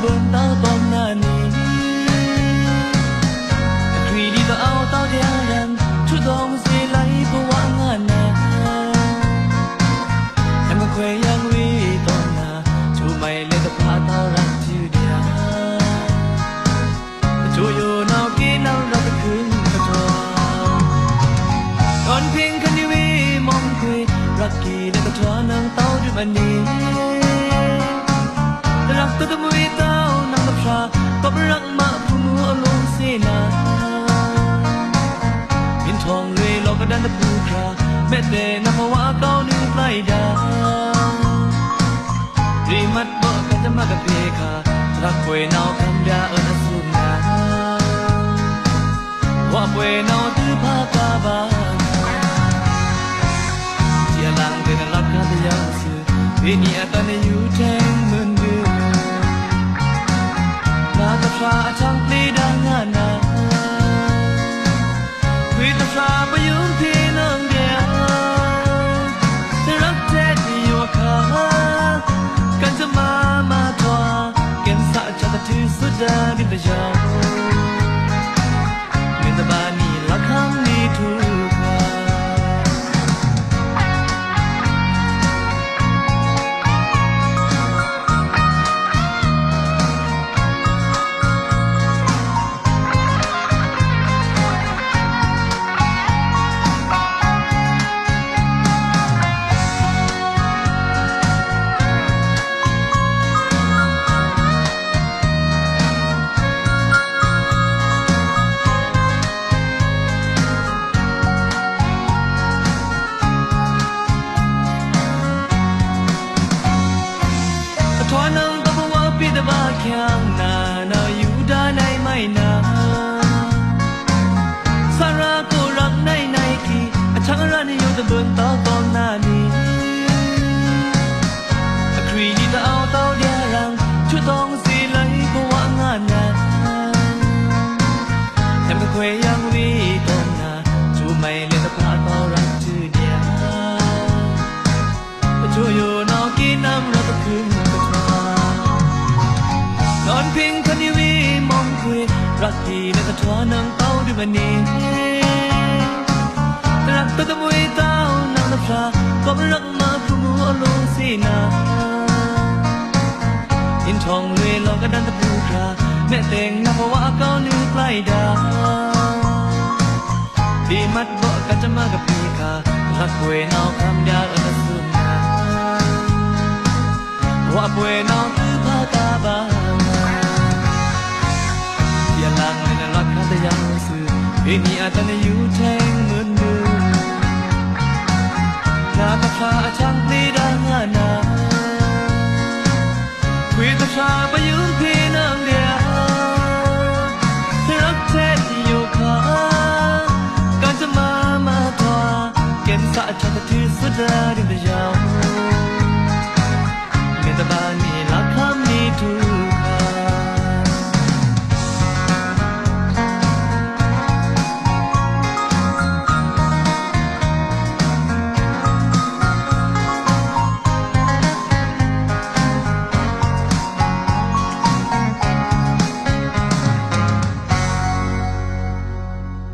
bơn tao tóm na ni khi đi tao tao đeo rằng chút dòng dây lấy cô vã ngàn na em mà quay yang vi tóm na chú mày lên tập phá taoรักชื่อเดียวchúอยู่นอกกินน้ำเราไปคืนกระทอตอนเพียงคันดีวีมองคุยรักกี่เล็กกระทอนางเต้าด้วยมันนี้รักตัวตัวมือเต้านางกับชาตบรักมาผู้มือลงเสียนาพินทองเลยหลอกกระดันตะปูคราแม่แต่นับว่าเก้านึงใกล้ดารีมัดบอกกันจะมากับเพคารักเวนเอาคำยาเอิญสุนนาว่าเวนเอาตื้อผ้ากาบาเจียลังเป็นรักกันที่ยังสื่อเวนีอาตาในอยู่แจ้งเหมือนเดิมนาตะพราช่างปลีดังงานนาคุยตะพราประยุมพี่น้องเดียวจะรักแท้ที่อยู่ขากันจะมาทว่าเก็นสะจะตะทือสุดาดิบยาวเงินตะบานี่ละคำนี้ถูกทอนังตะบัวปีตะบาแข็งนานาอยู่ด้านในไม่นาสาระก็รักในกีช่างรันอยู่ตะเบินเต้าตอนหน้านี้ครีดีตะเอาเต้าเดียรังช่วยต้องสีไหลก็ว่างานนาแถมก็เคยยังวีตอนนาชูไม่เล่นตะพาเต้ารักชื่อเดียวช่วยอยู่นอกกินน้ำเราตะคืนนอนพิงคันดีวีมองคุยรักที่ในกระทอนางเต้าด้วยมันนี้รักตัวตัวมือเต้านางน้ำพราก็รักมาผู้มือลงสีนาอินทองเลยหลอกกระดันตะปูคราแม่แต่งนับว่าเก้านึงใกล้ดาดีมัดบอกกันจะมากับพี่คารักเวนเอาคำยาเอิญสุนนาว่าเวนเอาคือผ้ากาบาอย่าลังเลยนะรักกันแต่ยังสื่อเวนีอาจจะอยู่แท่งเหมือนเดิมนาตะพราช่างปลีดังงานนาคุยตะพราประยุมพี่น้องเดียวรักแท้ที่อยู่ขาการจะมาทว่าเก็นสะชัด